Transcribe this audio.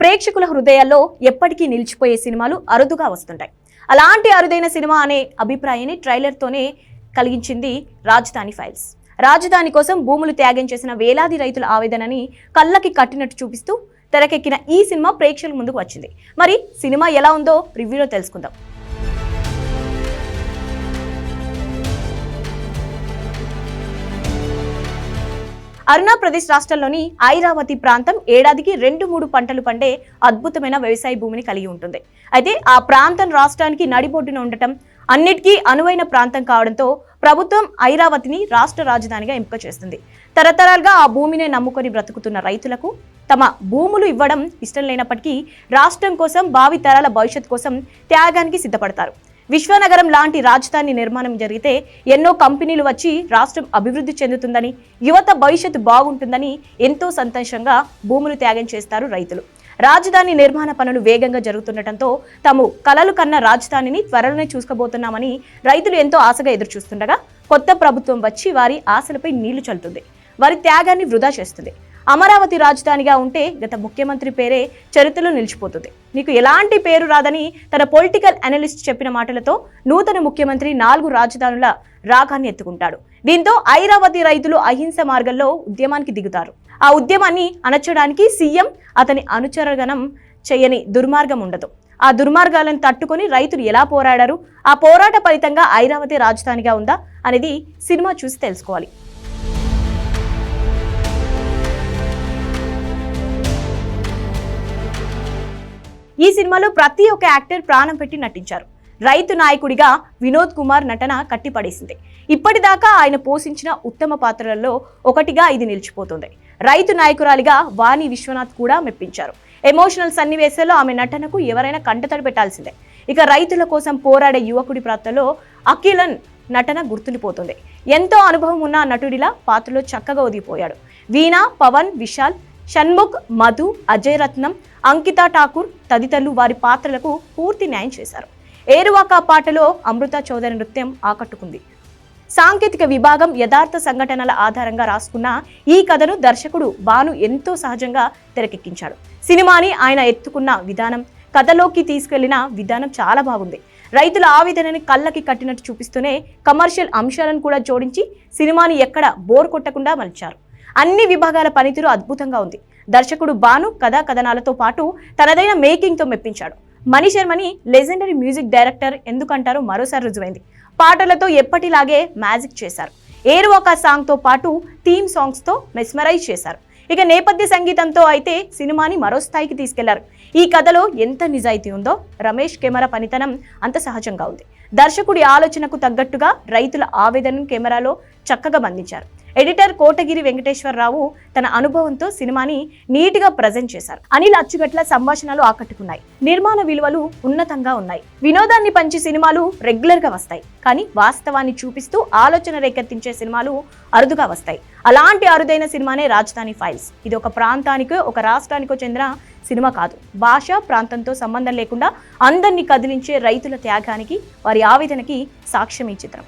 ప్రేక్షకుల హృదయాల్లో ఎప్పటికీ నిలిచిపోయే సినిమాలు అరుదుగా వస్తుంటాయి. అలాంటి అరుదైన సినిమా అనే అభిప్రాయాన్ని ట్రైలర్తోనే కలిగించింది రాజధాని ఫైల్స్. రాజధాని కోసం భూములు త్యాగం చేసిన వేలాది రైతుల ఆవేదనని కళ్ళకి కట్టినట్టు చూపిస్తూ తెరకెక్కిన ఈ సినిమా ప్రేక్షకుల ముందుకు వచ్చింది. మరి సినిమా ఎలా ఉందో రివ్యూలో తెలుసుకుందాం. అరుణాప్రదేశ్ రాష్ట్రంలోని ఐరావతి ప్రాంతం ఏడాదికి 2-3 పంటలు పండే అద్భుతమైన వ్యవసాయ భూమిని కలిగి ఉంటుంది. అయితే ఆ ప్రాంతం రాష్ట్రానికి నడిబొడ్డున ఉండటం, అన్నిటికీ అనువైన ప్రాంతం కావడంతో ప్రభుత్వం ఐరావతిని రాష్ట్ర రాజధానిగా ఎంపిక చేస్తుంది. తరతరాలుగా ఆ భూమిని నమ్ముకొని బ్రతుకుతున్న రైతులకు తమ భూములు ఇవ్వడం ఇష్టం లేనప్పటికీ రాష్ట్రం కోసం, భావి తరాల భవిష్యత్ కోసం త్యాగానికి సిద్ధపడతారు. విశ్వనగరం లాంటి రాజధాని నిర్మాణం జరిగితే ఎన్నో కంపెనీలు వచ్చి రాష్ట్రం అభివృద్ధి చెందుతుందని, యువత భవిష్యత్తు బాగుంటుందని ఎంతో సంతోషంగా భూములు త్యాగం చేస్తారు రైతులు. రాజధాని నిర్మాణ పనులు వేగంగా జరుగుతుండటంతో తాము కలలు కన్న రాజధానిని త్వరలోనే చూసుకోబోతున్నామని రైతులు ఎంతో ఆశగా ఎదురుచూస్తుండగా కొత్త ప్రభుత్వం వచ్చి వారి ఆశలపై నీళ్లు చల్లుతుంది, వారి త్యాగాన్ని వృధా చేస్తుంది. అమరావతి రాజధానిగా ఉంటే గత ముఖ్యమంత్రి పేరే చరిత్రలో నిలిచిపోతుంది. నీకు ఎలాంటి పేరు రాదని తన పొలిటికల్ అనలిస్ట్ చెప్పిన మాటలతో నూతన ముఖ్యమంత్రి 4 రాజధానుల రాగాన్ని ఎత్తుకుంటాడు. దీంతో ఐరావతి రైతులు అహింస మార్గంలో ఉద్యమానికి దిగుతారు. ఆ ఉద్యమాన్ని అణచడానికి సీఎం, అతని అనుచరగణం చేయని దుర్మార్గం ఉండదు. ఆ దుర్మార్గాలను తట్టుకొని రైతులు ఎలా పోరాడారు, ఆ పోరాట ఫలితంగా ఐరావతి రాజధానిగా ఉందా అనేది సినిమా చూసి తెలుసుకోవాలి. ఈ సినిమాలో ప్రతి ఒక్క యాక్టర్ ప్రాణం పెట్టి నటించారు. రైతు నాయకుడిగా వినోద్ కుమార్ నటన కట్టిపడేసింది. ఇప్పటిదాకా ఆయన పోషించిన ఉత్తమ పాత్రలలో ఒకటిగా ఇది నిలిచిపోతుంది. రైతు నాయకురాలిగా వాణి విశ్వనాథ్ కూడా మెప్పించారు. ఎమోషనల్ సన్నివేశాల్లో ఆమె నటనకు ఎవరైనా కంటతడి పెట్టాల్సిందే. ఇక రైతుల కోసం పోరాడే యువకుడి పాత్రలో అఖిలన్ నటన గుర్తుండిపోతుంది. ఎంతో అనుభవం ఉన్న నటుడిలా పాత్రలో చక్కగా ఒదిగిపోయాడు. వీణా, పవన్, విశాల్, షణ్ముఖ్, మధు, అజయ్ రత్నం, అంకితా ఠాకూర్ తదితరులు వారి పాత్రలకు పూర్తి న్యాయం చేశారు. ఏరువాక పాటలో అమృత చౌదరి నృత్యం ఆకట్టుకుంది. సాంకేతిక విభాగం యథార్థ సంఘటనల ఆధారంగా రాసుకున్న ఈ కథను దర్శకుడు భాను ఎంతో సహజంగా తెరకెక్కించాడు. సినిమాని ఆయన ఎత్తుకున్న విధానం, కథలోకి తీసుకెళ్లిన విధానం చాలా బాగుంది. రైతుల ఆవేదనని కళ్ళకి కట్టినట్టు చూపిస్తూనే కమర్షియల్ అంశాలను కూడా జోడించి సినిమాని ఎక్కడ బోర్ కొట్టకుండా మలిచారు. అన్ని విభాగాల పనితీరు అద్భుతంగా ఉంది. దర్శకుడు భాను కథా కథనాలతో పాటు తనదైన మేకింగ్తో మెప్పించాడు. మణి శర్మని లెజెండరీ మ్యూజిక్ డైరెక్టర్ ఎందుకంటారో మరోసారి రుజువైంది. పాటలతో ఎప్పటిలాగే మ్యాజిక్ చేశారు. ఏరువాక సాంగ్తో పాటు థీమ్ సాంగ్స్తో మెస్మరైజ్ చేశారు. ఇక నేపథ్య సంగీతంతో అయితే సినిమాని మరో స్థాయికి తీసుకెళ్లారు. ఈ కథలో ఎంత నిజాయితీ ఉందో రమేష్ కెమెరా పనితనం అంత సహజంగా ఉంది. దర్శకుడి ఆలోచనకు తగ్గట్టుగా రైతుల ఆవేదనను కెమెరాలో చక్కగా బంధించారు. ఎడిటర్ కోటగిరి వెంకటేశ్వరరావు తన అనుభవంతో సినిమాని నీట్గా ప్రజెంట్ చేశారు. అనిల్ అచ్చుగట్ల సంభాషణలు ఆకట్టుకున్నాయి. నిర్మాణ విలువలు ఉన్నతంగా ఉన్నాయి. వినోదాన్ని పంచే సినిమాలు రెగ్యులర్ గా వస్తాయి, కానీ వాస్తవాన్ని చూపిస్తూ ఆలోచన రేకెత్తించే సినిమాలు అరుదుగా వస్తాయి. అలాంటి అరుదైన సినిమానే రాజధాని ఫైల్స్. ఇది ఒక ప్రాంతానికో ఒక రాష్ట్రానికో చెందిన సినిమా కాదు. భాష, ప్రాంతంతో సంబంధం లేకుండా అందరినీ కదిలించే రైతుల త్యాగానికి, వారి ఆవేదనకి సాక్ష్యం ఈ చిత్రం.